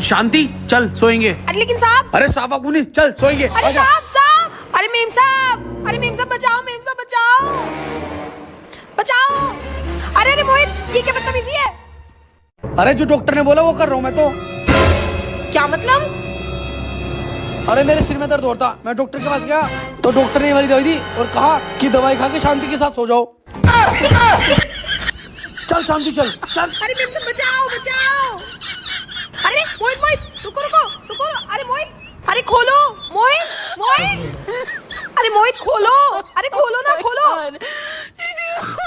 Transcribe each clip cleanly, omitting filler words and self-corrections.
शांति चल सोएंगे। अरे लेकिन साहब। अरे साहब अकुनी चल सोएंगे। अरे साहब अरे मेम साहब, अरे मेम साहब बचाओ, मेम साहब बचाओ बचाओ। अरे अरे मोहित ये क्या बदतमीजी है। अरे जो डॉक्टर ने बोला वो कर रहा हूँ मैं तो। क्या मतलब? अरे मेरे सिर में दर्द हो रहा था, मैं डॉक्टर के पास गया तो डॉक्टर ने ये वाली दवाई दी और कहा कि दवाई खा के शांति के साथ सो जाओ। चल शांति चल चल। अरे मेम साहब बचाओ बचाओ। अरे मोहित मोहित रुको रुको रुको। अरे मोहित, अरे खोलो मोहित मोहित। अरे मोहित खोलो, अरे खोलो ना खोलो।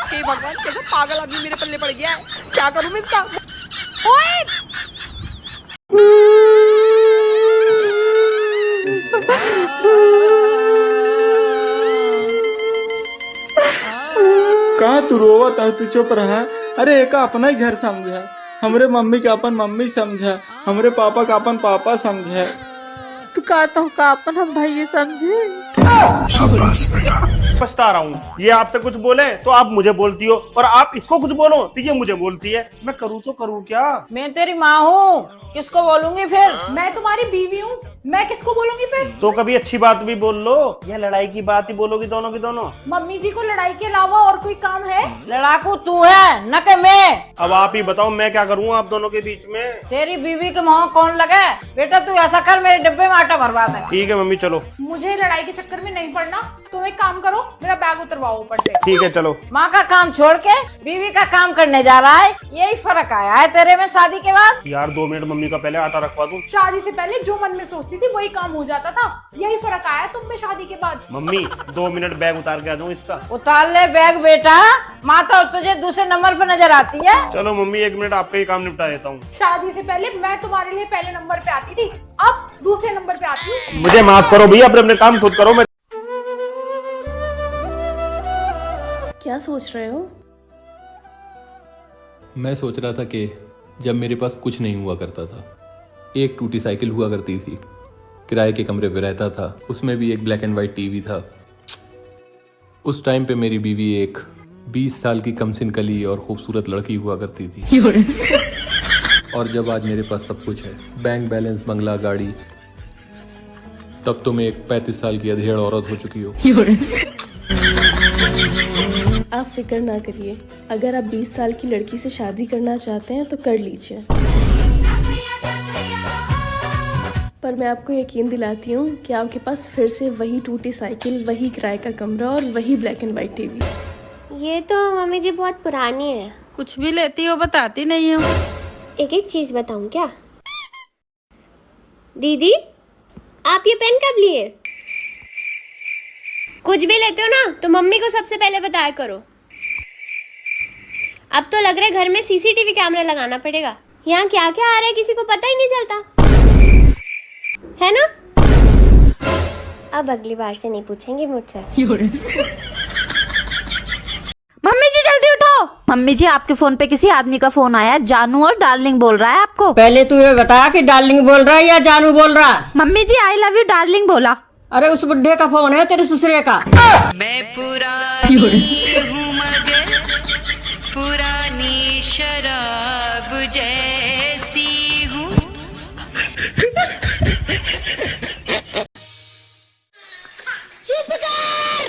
हे भगवान कैसा पागल आदमी मेरे पल्ले पड़ गया है, क्या करूं मैं इसका। मोहित कहा तू रोवत है, तू चुप रहा। अरे एक अपना ही घर समझा, हमरे मम्मी का अपन मम्मी समझा, हमरे पापा का अपन पापा समझा। तू कहता हूँ का अपन हम भाई समझे। शाबाश बेटा। पछता रहा हूँ, ये आपसे कुछ बोले तो आप मुझे बोलती हो और आप इसको कुछ बोलो तो ये मुझे बोलती है। मैं करूँ तो करूँ क्या? मैं तेरी माँ हूँ, किसको बोलूंगी फिर। मैं तुम्हारी बीवी हूँ, मैं किसको बोलूंगी फिर। तो कभी अच्छी बात भी बोल लो, या लड़ाई की बात ही बोलोगी दोनों की दोनों। मम्मी जी को लड़ाई के अलावा और कोई काम है? लड़ाकू तू है न के मैं। अब आप ही बताओ मैं क्या करूँ आप दोनों के बीच में। तेरी बीवी के मुँह कौन लगे। बेटा तू ऐसा कर, मेरे डिब्बे में आटा भरवा दे। ठीक है मम्मी चलो। मुझे लड़ाई के चक्कर में नहीं पड़ना, तुम एक काम करो मेरा बैग उतरवाओ ऊपर से। ठीक है चलो। माँ का काम छोड़ के बीवी का काम करने जा रहा है, यही फर्क आया है तेरे में शादी के बाद। यार 2 मिनट मम्मी का पहले आटा रखवा दूं। शादी से पहले जो मन में सोचती थी वही काम हो जाता था, यही फर्क आया तुम में शादी के बाद। मम्मी 2 मिनट बैग उतार के आ जाऊँ इसका। उतार ले बैग बेटा, माता तुझे दूसरे नंबर पर नजर आती है। चलो मम्मी 1 मिनट आपका ही काम निपटा देता हूँ। शादी से पहले मैं तुम्हारे लिए पहले नंबर पे आती थी, अब दूसरे नंबर पे आती हूँ। मुझे माफ करो भैया, अपने काम खुद करो। मैं क्या सोच रहे हो? मैं सोच रहा था कि जब मेरे पास कुछ नहीं हुआ करता था, एक टूटी साइकिल हुआ करती थी, किराए के कमरे पे रहता था, उसमें भी एक ब्लैक एंड वाइट टीवी था। उस टाइम पे मेरी बीवी एक 20 साल की कमसिन कली और खूबसूरत लड़की हुआ करती थी। और जब आज मेरे पास सब कुछ है, बैंक बैलेंस, बंगला, गाड़ी, तब तो मैं एक 35 साल की अधेड़ औरत हो चुकी हूँ। आप फिक्र ना करिए, अगर आप 20 साल की लड़की से शादी करना चाहते हैं तो कर लीजिए। पर मैं आपको यकीन दिलाती हूँ कि आपके पास फिर से वही टूटी साइकिल, वही किराए का कमरा और वही ब्लैक एंड वाइट टीवी। ये तो मम्मी जी बहुत पुरानी है। कुछ भी लेती हो बताती नहीं हो। एक एक चीज बताऊं क्या? दीदी आप ये पेन कब लिए? कुछ भी लेते हो ना तो मम्मी को सबसे पहले बताया करो। अब तो लग रहा है घर में सीसीटीवी कैमरा लगाना पड़ेगा, यहाँ क्या क्या आ रहा है किसी को पता ही नहीं चलता है ना। अब अगली बार से नहीं पूछेंगे मुझसे। मम्मी जी जल्दी उठो। मम्मी जी आपके फोन पे किसी आदमी का फोन आया है, जानू और डार्लिंग बोल रहा है आपको। पहले तू ये बता कि डार्लिंग बोल रहा है या जानू बोल रहा है। Mummy ji I love you darling बोला। अरे उस बुढ़े का फोन है, तेरे ससुरे का। मैं पुरानी हूँ मगर पुरानी शराब जैसी हूँ। चुप कर,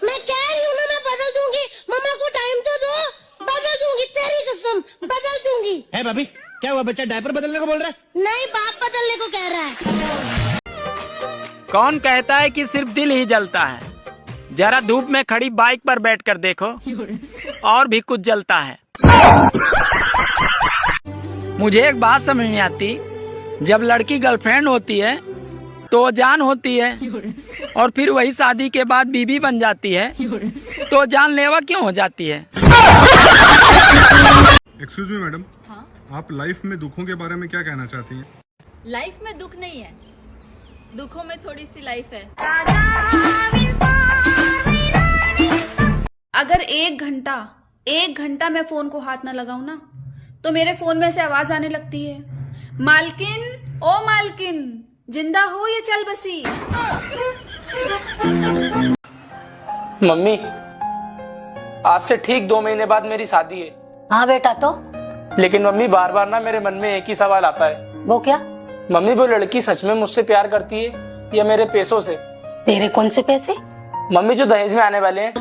मैं कह रही हूँ ना, मैं बदल दूंगी। मम्मा को टाइम तो दो, बदल दूंगी, तेरी कसम बदल दूंगी। है भाभी क्या हुआ, बच्चा डायपर बदलने को बोल रहा है? नहीं बाप बदलने को कह रहा है। कौन कहता है कि सिर्फ दिल ही जलता है? जरा धूप में खड़ी बाइक पर बैठकर देखो, और भी कुछ जलता है। मुझे एक बात समझ नहीं आती, जब लड़की गर्लफ्रेंड होती है तो जान होती है, और फिर वही शादी के बाद बीवी बन जाती है तो जानलेवा क्यों हो जाती है? एक्सक्यूज मी मैडम, आप लाइफ में दुखों के बारे में क्या कहना चाहती हैं? लाइफ में दुख नहीं है, दुखों में थोड़ी सी लाइफ है। अगर एक घंटा मैं फोन को हाथ ना लगाऊं ना तो मेरे फोन में से आवाज आने लगती है, मालकिन ओ मालकिन जिंदा हो ये चल बसी। मम्मी आज से ठीक 2 महीने बाद मेरी शादी है। हाँ बेटा, तो लेकिन मम्मी बार बार ना मेरे मन में एक ही सवाल आता है, वो क्या? मम्मी वो लड़की सच में मुझसे प्यार करती है या मेरे पैसों से? तेरे कौन से पैसे? मम्मी जो दहेज में आने वाले हैं।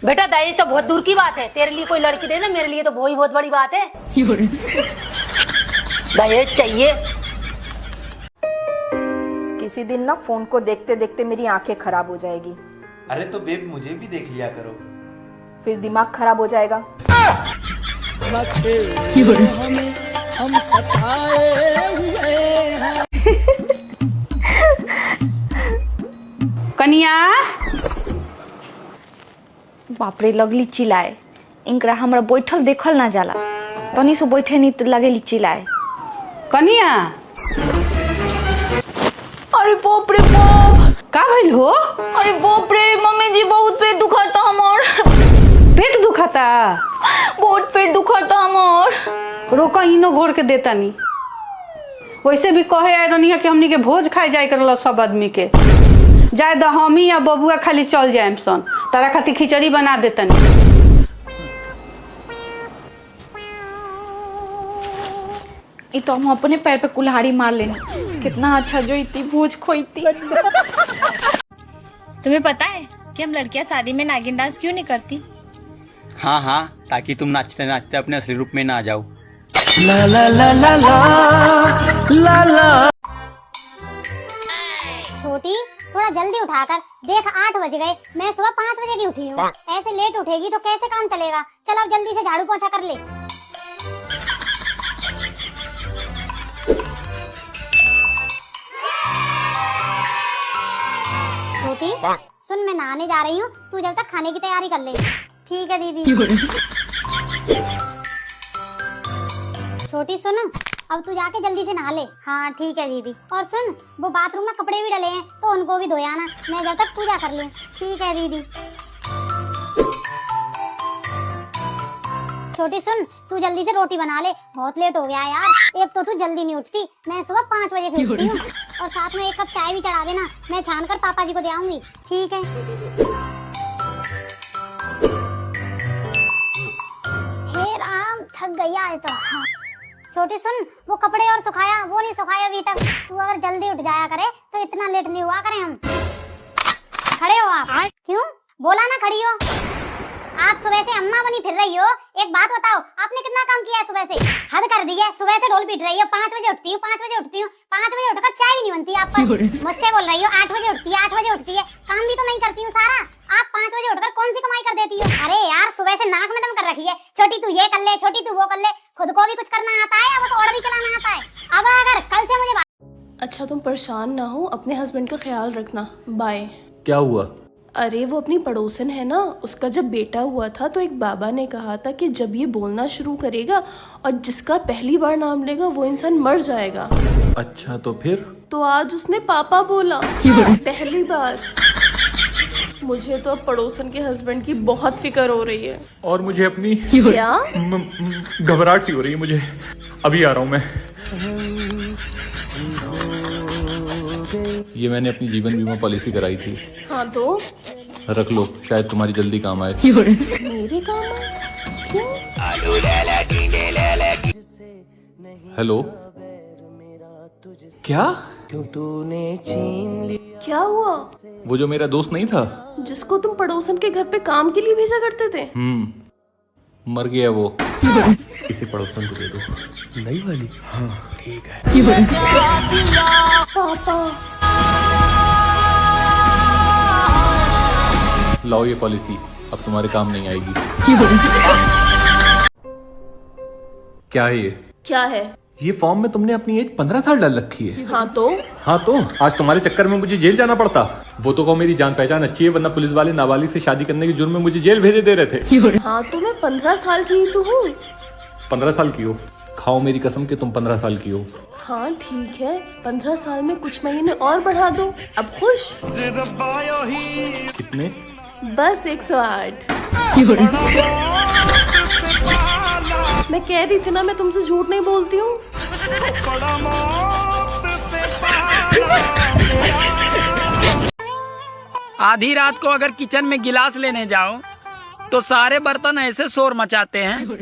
बेटा दहेज तो बहुत दूर की बात है, तेरे लिए कोई लड़की दे ना, मेरे लिए तो वो ही बहुत बड़ी बात है। दहेज चाहिए। किसी दिन ना फोन को देखते देखते मेरी आंखें खराब हो जाएगी। अरे तो बेब मुझे भी देख लिया करो। फिर दिमाग खराब हो जाएगा। हम सताए हुए हैं। कनिया बापरे लगली चिल्लाए, इनकरा हमरा बैठल देखल ना जाला, तनी से बैठे नहीं तो लगेली चिल्लाए। कनिया अरे बाप रे बाप, का भइल हो? अरे बाप रे मम्मी जी बहुत पेट दुखाता हमर। पेट दुखाता? बहुत पेट दुखाता हमर। रोका इनो घोर के देता नहीं। वैसे भी कहे आए रनिया कि हमनी के भोज खाए जाए करल सब आदमी के। जाए द हमी या बबुआ खाली चल जाए सन, तारा खातिर खिचड़ी बना देतनी। ई तो हम अपने पैर पे कुल्हाड़ी मार लेना, कितना अच्छा जो इतनी भोज खोईती। तुम्हें पता है कि हम लड़कियां शादी में नागिन डांस क्यों नहीं करती? हाँ हाँ, ताकि तुम नाचते नाचते अपने असली रूप में ना आ जाओ। ला ला ला ला ला ला ला। छोटी थोड़ा जल्दी उठाकर देख, 8 बज गए, मैं सुबह 5 बजे की उठी हूँ। ऐसे लेट उठेगी तो कैसे काम चलेगा? चल अब जल्दी से झाड़ू पोछा कर ले। छोटी सुन, मैं नहाने जा रही हूँ, तू जब तक खाने की तैयारी कर ले। ठीक है दीदी। छोटी सुन, अब तू जाके जल्दी से नहा ले। हाँ ठीक है दीदी। और सुन, वो बाथरूम में कपड़े भी डले हैं तो उनको भी धोया ना, मैं जब तक पूजा कर लूँ। ठीक है दीदी। छोटी सुन, तू जल्दी से रोटी बना ले, बहुत लेट हो गया यार। एक तो तू जल्दी नहीं उठती, मैं सुबह 5 बजे की उठती हूँ। और साथ में 1 कप चाय भी चढ़ा देना, मैं छान कर पापा जी को दे आऊंगी। ठीक है। हे राम, थक गई आज तो। हाँ। छोटी सुन, वो कपड़े और सुखाया, वो नहीं सुखाया अभी तक। तू अगर जल्दी उठ जाया करे तो इतना लेट नहीं हुआ करे हम। खड़े हो आप? क्यों? बोला ना खड़ी हो। आप सुबह से अम्मा बनी फिर रही हो। एक बात बताओ, आपने कितना काम किया है सुबह से? हद कर दी है, सुबह से ढोल पीट रही हो। 5 बजे उठती हूँ, 5 बजे उठती हूँ, 5 बजे उठकर चाय भी नहीं बनती आप पर। मुझसे बोल रही हो 8 बजे उठती है, 8 बजे उठती है। काम भी तो मैं ही करती हूँ सारा। आप 5 बजे उठकर कौन सी कमाई कर देती हो? अरे यार, सुबह से नाक में दम कर रखी है। छोटी तू ये कर ले, छोटी तू वो कर ले। खुद को भी कुछ करना आता है या बस ऑर्डर ही चलाना आता है? अब अगर कल से मुझे। अच्छा तुम परेशान ना हो, अपने हस्बैंड का ख्याल रखना। बाय। क्या हुआ? अरे वो अपनी पड़ोसन है ना, उसका जब बेटा हुआ था तो एक बाबा ने कहा था कि जब ये बोलना शुरू करेगा और जिसका पहली बार नाम लेगा वो इंसान मर जाएगा। अच्छा तो फिर? तो आज उसने पापा बोला पहली बार। मुझे तो अब पड़ोसन के हस्बैंड की बहुत फिक्र हो रही है। और मुझे अपनी क्या घबराहट सी हो रही है मुझे। अभी आ रहा हूँ मैं। ये मैंने अपनी जीवन बीमा पॉलिसी कराई थी। हाँ तो रख लो, शायद तुम्हारी जल्दी काम आए। मेरे काम आए? क्यों? हेलो, क्या? क्यों तूने छीन ली? क्या हुआ? वो जो मेरा दोस्त नहीं था जिसको तुम पड़ोसन के घर पे काम के लिए भेजा करते थे, मर गया वो। इसे पड़ोसन को दे दो। नई वाली? हाँ ठीक है। पापा लाओ ये पॉलिसी, अब तुम्हारे काम नहीं आएगी। क्या है ये? क्या है? ये फॉर्म में तुमने अपनी एज 15 साल डाल रखी है। हाँ तो आज तुम्हारे चक्कर में मुझे जेल जाना पड़ता। वो तो कहो मेरी जान पहचान अच्छी है, वरना पुलिस वाले नाबालिग से शादी करने के जुर्म में मुझे जेल भेजे दे रहे थे। हाँ तो मैं 15 साल की ही तो हूँ। 15 साल की हो? खाओ मेरी कसम कि तुम 15 साल की हो। हाँ ठीक है, 15 साल में कुछ महीने और बढ़ा दो। अब खुश? कितने? बस 108। मैं कह रही थी ना, मैं तुमसे झूठ नहीं बोलती हूँ। आधी रात को अगर किचन में गिलास लेने जाओ तो सारे बर्तन ऐसे शोर मचाते हैं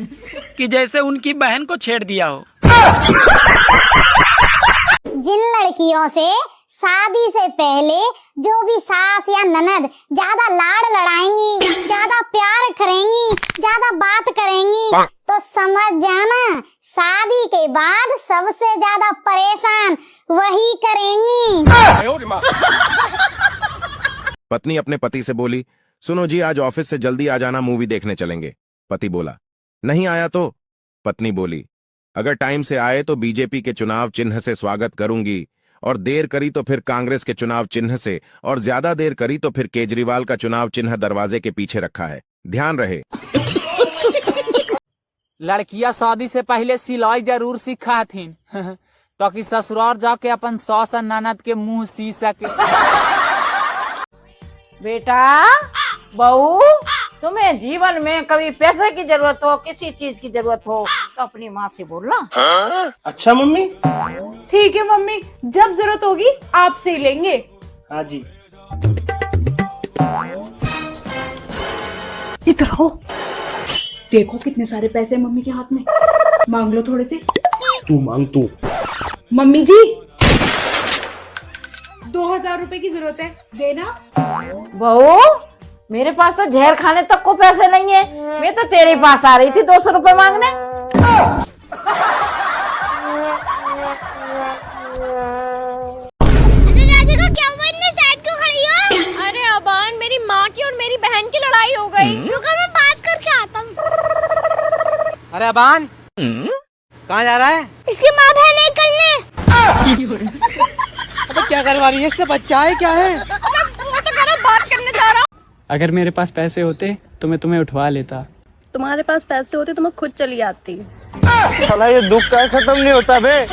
कि जैसे उनकी बहन को छेड़ दिया हो। जिन लड़कियों से शादी से पहले जो भी सास या ननद ज्यादा लाड़ लड़ाएंगी, ज्यादा प्यार करेंगी, ज्यादा बात करेंगी, तो समझ जाना शादी के बाद सबसे ज्यादा परेशान वही करेंगी। पत्नी अपने पति से बोली, सुनो जी आज ऑफिस से जल्दी आ जाना, मूवी देखने चलेंगे। पति बोला, नहीं आया तो? पत्नी बोली, अगर टाइम से आए तो बीजेपी के चुनाव चिन्ह से स्वागत करूंगी, और देर करी तो फिर कांग्रेस के चुनाव चिन्ह से, और ज्यादा देर करी तो फिर केजरीवाल का चुनाव चिन्ह दरवाजे के पीछे रखा है, ध्यान रहे। लड़कियां शादी से पहले सिलाई जरूर सीखा थी ताकि ससुराल जाके अपन सास और ननद के मुंह सी सके। बेटा, बहू, तुम्हें जीवन में कभी पैसे की जरूरत हो, किसी चीज की जरूरत हो तो अपनी माँ से बोलना। अच्छा मम्मी। ठीक है मम्मी, जब जरूरत होगी आपसे ही लेंगे। हाँ जी। इधर आओ, देखो कितने सारे पैसे हैं मम्मी के हाथ में, मांग लो थोड़े से। तू मांग तू। मम्मी जी 2000 रुपए की जरूरत है, देना। बहू, मेरे पास तो जहर खाने तक को पैसे नहीं है, मैं तो तेरे पास आ रही थी 200 रुपए मांगने। अरे अबान, मेरी माँ की और मेरी बहन की लड़ाई हो गई। रुको मैं बात करके आता हूँ। अरे अबान, कहाँ जा रहा है? इसकी माँ बहन नहीं करने। अबे क्या करवा रही है इससे? बच्चा है क्या है? वो तो कह रहा बात करने जा रहा हूँ। अगर मेरे पास पैसे होते तो मैं तुम्हें उठवा लेता। तुम्हारे पास पैसे होते तो मैं खुद चली आती। साला ये दुख का खत्म नहीं होता बे।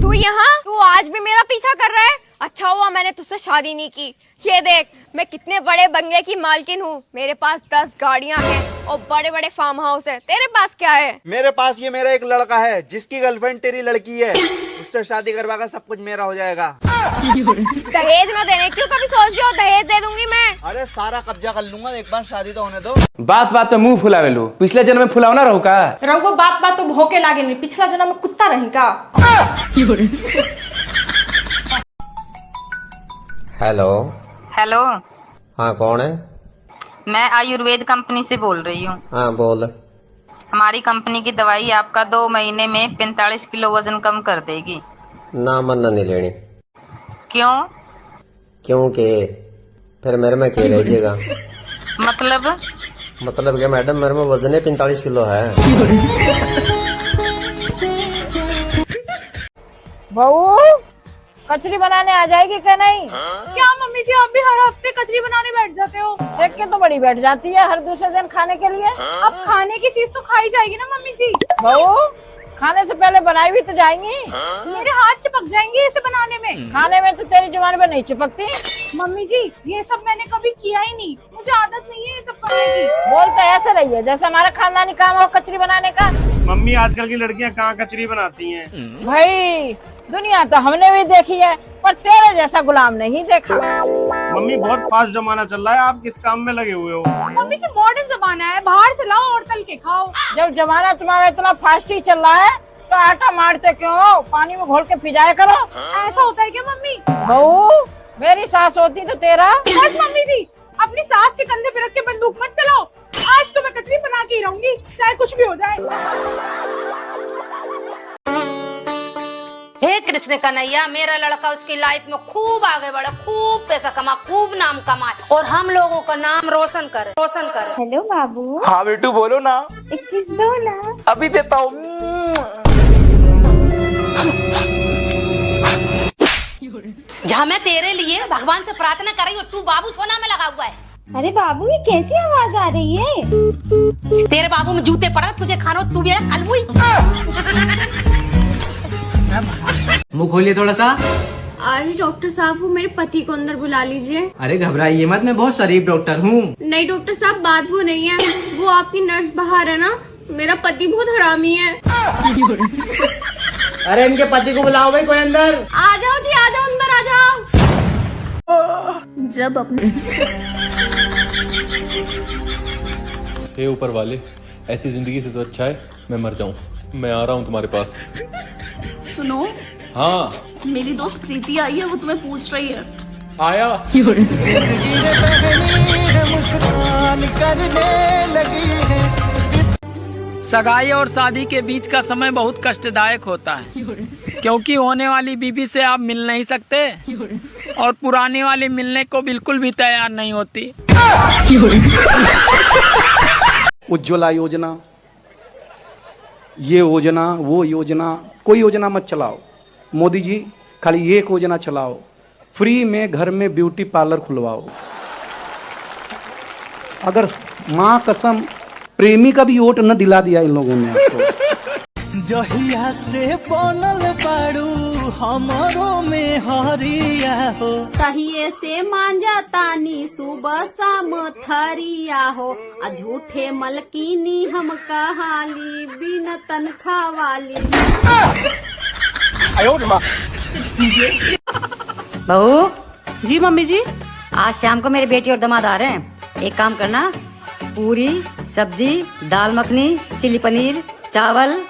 तू यहाँ, तू आज भी मेरा पीछा कर रहा है? अच्छा हुआ मैंने तुझसे शादी नहीं की। ये देख, मैं कितने बड़े बंगले की मालकिन हूँ, मेरे पास 10 गाड़ियाँ हैं और बड़े बड़े फार्म हाउस है। तेरे पास क्या है? मेरे पास ये मेरा एक लड़का है जिसकी गर्लफ्रेंड तेरी लड़की है, उससे शादी करवाकर सब कुछ मेरा हो जाएगा। दहेज ना देने क्यों कभी सोच रहे हो? दहेज दे दूंगी मैं। अरे सारा कब्जा कर लूंगा, एक बार शादी तो होने दो। बात बात पे मुंह फुलावे लो, पिछले जन्म में फुलावना रहो का? रघु बात बात तो भोके लागे नहीं, पिछला जन्म में कुत्ता रही का। हेलो। हेलो। हाँ कौन है? मैं आयुर्वेद कंपनी से बोल रही हूँ। हाँ बोल। हमारी कंपनी की दवाई आपका 2 महीने में 45 किलो वजन कम कर देगी। ना मन नहीं लेनी। क्यों? क्योंकि फिर मेरे में क्या रहिएगा? मतलब क्या मैडम, मेरे में वजन है 45 किलो है। बहू, कचरी बनाने आ जाएगी क्या नहीं? क्या मम्मी जी, आप भी हर हफ्ते कचरी बनाने बैठ जाते हो? सेक के तो बड़ी बैठ जाती है हर दूसरे दिन खाने के लिए। अब खाने की चीज तो खाई जाएगी ना मम्मी जी। बहू, खाने से पहले बनाई भी तो जाएंगी। मेरे हाथ चिपक जाएंगे इसे बनाने में। खाने में तो तेरी जुबान पे नहीं चिपकती। मम्मी जी, ये सब मैंने कभी किया ही नहीं, मुझे आदत नहीं है ये सब करने की। बोलते ऐसे रही है जैसे हमारा खानदानी काम हो कचरी बनाने का। मम्मी आजकल की लड़कियां कहाँ कचरी बनाती हैं? भाई, दुनिया तो हमने भी देखी है, पर तेरे जैसा गुलाम नहीं देखा। मम्मी बहुत फास्ट जमाना चल रहा है, आप किस काम में लगे हुए हो? मम्मी जी मॉडर्न जमाना है, बाहर से लाओ और तल के खाओ। जब जमाना तुम्हारा इतना फास्ट ही चल रहा है तो आटा मारते क्यों हो? पानी में घोल के पिजाया करो। ऐसा होता है क्या मम्मी? बहू, मेरी सास होती तो तेरा। बस मम्मी जी, अपनी सास के कंधे पे रख के बंदूक मत चलाओ। आज तो मैं कचरी बना के ही रहूंगी, चाहे कुछ भी हो जाए। हे कृष्ण कन्हैया, मेरा लड़का उसकी लाइफ में खूब आगे बढ़े, खूब पैसा कमा, खूब नाम कमाए और हम लोगों का नाम रोशन करे। हेलो बाबू। हाँ बेटू बोलो ना। एक चीज दो ना। अभी देता हूँ। जहाँ मैं तेरे लिए भगवान से प्रार्थना कर रही हूँ, तू बाबू सोना में लगा हुआ है। अरे बाबू, ये कैसी आवाज आ रही है? तेरे बाबू में जूते पड़ा, तुझे खानो, तू मेरा कलमुई। मुंह खोलिए थोड़ा सा। अरे डॉक्टर साहब, वो मेरे पति को अंदर बुला लीजिए। अरे घबराइए मत, मैं बहुत शरीफ डॉक्टर हूँ। नहीं डॉक्टर साहब, बात वो नहीं है, वो आपकी नर्स बाहर है ना, मेरा पति बहुत हरामी है। अरे इनके पति को बुलाओ भाई, कोई अंदर। आ जाओ जी, आ जाओ अंदर, आ जाओ। जब अपने हे ऊपर वाले, ऐसी जिंदगी से तो अच्छा है मैं मर जाऊं। मैं आ रहा हूं तुम्हारे पास। सुनो, हाँ मेरी दोस्त प्रीति आई है, वो तुम्हें पूछ रही है। आया। सगाई और शादी के बीच का समय बहुत कष्टदायक होता है, क्योंकि होने वाली बीबी से आप मिल नहीं सकते और पुरानी वाली मिलने को बिल्कुल भी तैयार नहीं होती। उज्ज्वला योजना, ये योजना, वो योजना, कोई योजना मत चलाओ। मोदी जी खाली एक योजना चलाओ, फ्री में घर में ब्यूटी पार्लर खुलवाओ। अगर माँ कसम प्रेमी का भी वोट न दिला दिया इन लोगों ने आपको। जहिया से बनल बाड़ू हमारो में हरिया हो, सहिए से मांजा तानी सुबह शाम थरिया हो, आ झूठे मलकीनी हम कहाली बिन तनखा वाली। बहू जी। मम्मी जी, आज शाम को मेरी बेटी और दामाद आ रहे हैं। एक काम करना, पूरी सब्जी, दाल मखनी, चिली पनीर, चावल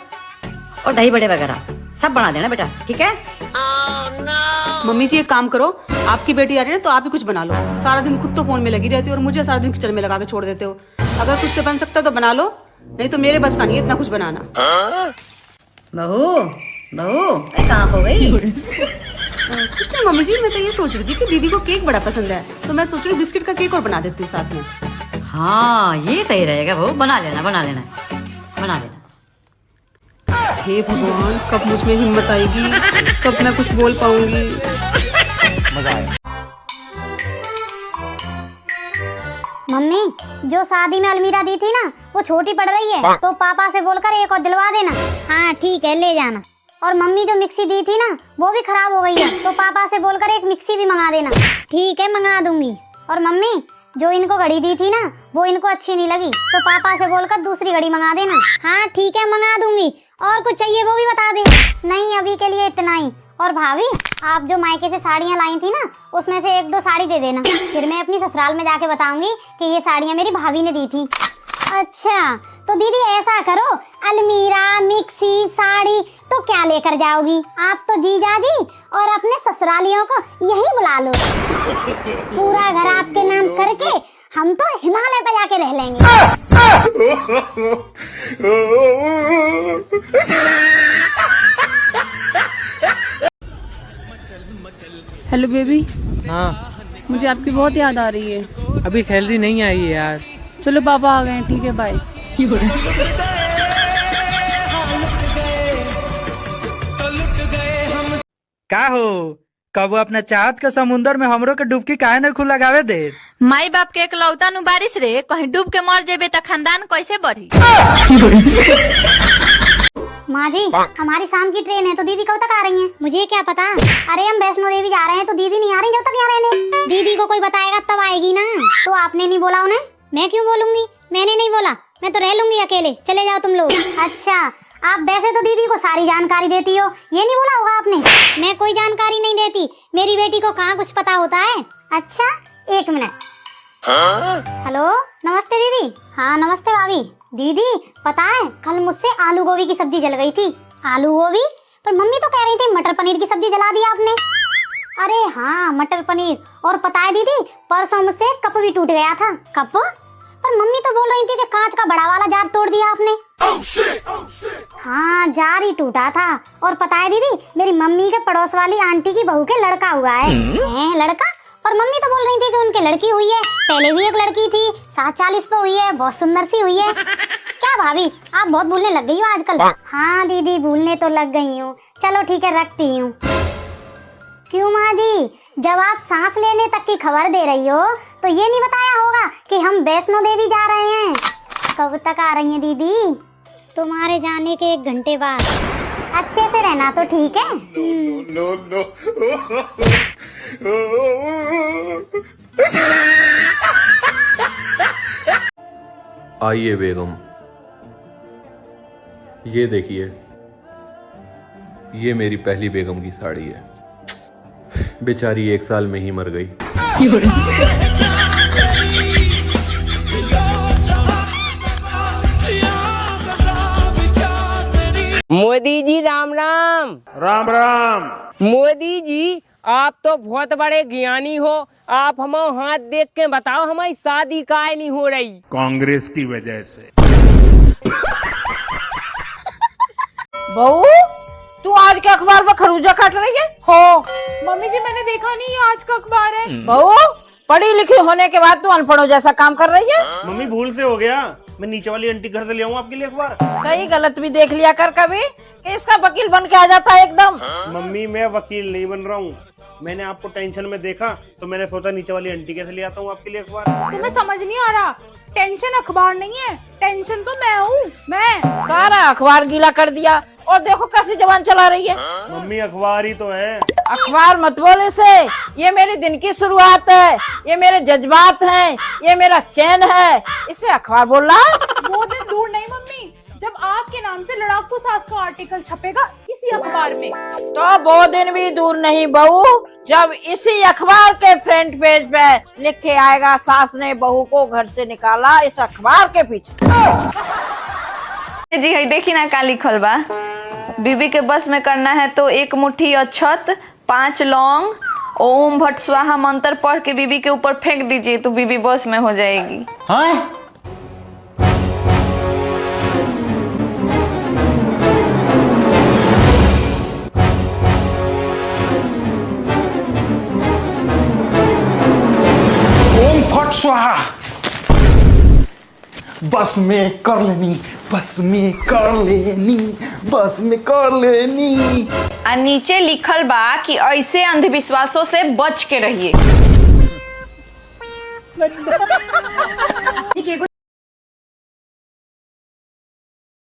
और दही बड़े वगैरह सब बना देना बेटा, ठीक है? मम्मी जी एक काम करो, आपकी बेटी आ रही है तो आप ही कुछ बना लो। सारा दिन खुद तो फोन में लगी रहती हो और मुझे सारा दिन किचन में लगा के छोड़ देते हो। अगर खुद से बन सकता तो बना लो, नहीं तो मेरे बस का नहीं है इतना कुछ बनाना। बहू बहू कहाँ हो गई? कुछ नहीं मम्मी जी, मैं तो ये सोच रही थी कि दीदी को केक बड़ा पसंद है, तो मैं सोच रही हूँ बिस्किट का केक और बना देती हूँ साथ में। हाँ ये सही रहेगा बहू, बना लेना बना लेना बना लेना। हे भगवान, कब मुझ में हिम्मत आएगी, कब मैं कुछ बोल पाऊंगी। मजा आया। मम्मी, जो शादी में अलमीरा दी थी ना वो छोटी पड़ रही है, तो पापा से बोलकर एक और दिलवा देना। हाँ ठीक है, ले जाना। और मम्मी जो मिक्सी दी थी ना वो भी खराब हो गई है, तो पापा से बोलकर एक मिक्सी भी मंगा देना। ठीक है, मंगा दूंगी। और मम्मी, जो इनको घड़ी दी थी ना वो इनको अच्छी नहीं लगी, तो पापा से बोलकर दूसरी घड़ी मंगा देना। हाँ ठीक है, मंगा दूंगी। और कुछ चाहिए वो भी बता दे। नहीं, अभी के लिए इतना ही। और भाभी, आप जो मायके से साड़ियाँ लाई थी ना उसमें से एक दो साड़ी दे देना, फिर मैं अपनी ससुराल में जाके बताऊंगी कि ये साड़ियाँ मेरी भाभी ने दी थी। अच्छा तो दीदी ऐसा करो, अलमीरा, मिक्सी, साड़ी तो क्या लेकर जाओगी? आप तो जीजा जी और अपने ससुरालियों को यही बुला लो। पूरा घर आपके नाम करके हम तो हिमालय पे जाके रह लेंगे। Hello baby. हाँ मुझे आपकी बहुत याद आ रही है। अभी सैलरी नहीं आई है यार। चलो पापा आ गए हैं, ठीक है बाय। का हो, कब अपना चाहत के समुंदर में हमरो के डुबकी काहे न खुला गावे दे? माई बाप के एकलौता नु बारिश रे, कहीं डूब के मर जेबे त खानदान कैसे बढ़ी? माँ जी, हमारी शाम की ट्रेन है तो दीदी कब तक आ रही हैं? मुझे क्या पता। अरे हम वैष्णो देवी जा रहे हैं तो दीदी नहीं आ रही जब तक यहाँ रहने। दीदी को कोई बताएगा तब आएगी ना। तो आपने नहीं बोला उन्हें? मैं क्यों बोलूंगी, मैंने नहीं बोला। मैं तो रह लूंगी अकेले, चले जाओ तुम लोग। अच्छा, आप वैसे तो दीदी को सारी जानकारी देती हो, ये नहीं बोला होगा आपने? मैं कोई जानकारी नहीं देती, मेरी बेटी को कहाँ कुछ पता होता है। अच्छा एक मिनट। हेलो, नमस्ते दीदी। हाँ नमस्ते भाभी। दीदी पता है कल मुझसे आलू गोभी की सब्जी जल गई थी। आलू गोभी? पर मम्मी तो कह रही थी मटर पनीर की सब्जी जला दी आपने। अरे हाँ मटर पनीर। और पता है दीदी, परसों मुझसे कप भी टूट गया था। कप? पर मम्मी तो बोल रही थी कि कांच का बड़ा वाला जार तोड़ दिया आपने। हाँ जार ही टूटा था। और पता है दीदी, मेरी मम्मी के पड़ोस वाली आंटी की बहू के लड़का हुआ है। लड़का? और मम्मी तो बोल रही थी कि उनके लड़की हुई है, पहले भी एक लड़की थी, 7-40 पे हुई है, बहुत सुंदर सी हुई है। क्या भाभी, आप बहुत भूलने लग गई हो आजकल। हाँ दीदी, भूलने तो लग गई हूँ। चलो ठीक है, रखती हूँ। क्यों माँ जी, जब आप सांस लेने तक की खबर दे रही हो तो ये नहीं बताया होगा कि हम वैष्णो देवी जा रहे हैं? कब तक आ रही हैं दीदी? तुम्हारे जाने के 1 घंटे बाद। अच्छे से रहना तो ठीक है। आइए बेगम, ये देखिए, ये मेरी पहली बेगम की साड़ी है। बेचारी 1 साल में ही मर गई। मोदी जी राम राम। राम राम। मोदी जी आप तो बहुत बड़े ज्ञानी हो, आप हम हाथ देख के बताओ हमारी शादी काहे नहीं हो रही? कांग्रेस की वजह से। बहू तू आज के अखबार में खरबूजा काट रही है? हो मम्मी जी, मैंने देखा नहीं आज का अखबार है। बहू पढ़ी लिखी होने के बाद तू अनपढ़ों जैसा काम कर रही है। मम्मी भूल से हो गया, मैं नीचे वाली आंटी घर से ले आऊँ आपके लिए अखबार। सही गलत भी देख लिया कर कभी कि इसका वकील बन के आ जाता है एकदम। मम्मी मैं वकील नहीं बन रहा हूँ, मैंने आपको टेंशन में देखा तो मैंने सोचा नीचे वाली आंटी कैसे ले आता हूँ आपके लिए अखबार। तुम्हें समझ नहीं आ रहा, टेंशन अखबार नहीं है, टेंशन तो मैं हूँ। मैं सारा अखबार गीला कर दिया और देखो कैसी जबान चला रही है। मम्मी अखबार ही तो है। अखबार मत बोल इसे, ये मेरी दिन की शुरुआत है, ये मेरे जज्बात हैं, ये मेरा चैन है, इसे अखबार बोल रहा। वो दिन दूर नहीं मम्मी जब आपके नाम से लड़ाकू सास का आर्टिकल छपेगा इसी अखबार में। तो वो दिन भी दूर नहीं बहू जब इसी अखबार के फ्रंट पेज पे लिख के आएगा, सास ने बहू को घर से निकाला इस अखबार के पीछे। जी है देखी ना का लिखल बा, बीबी के बस में करना है तो 1 मुट्ठी अक्षत 5 लौंग ओम भट स्वाहा मंत्र पढ़ के बीबी के ऊपर फेंक दीजिए तो बीबी बस में हो जाएगी। हाँ? ओम फट स्वाहा। बस में कर लेनी, बस में कर लेनी, बस में कर लेनी। आ नीचे लिखल बा कि ऐसे अंधविश्वासों से बच के रहिए।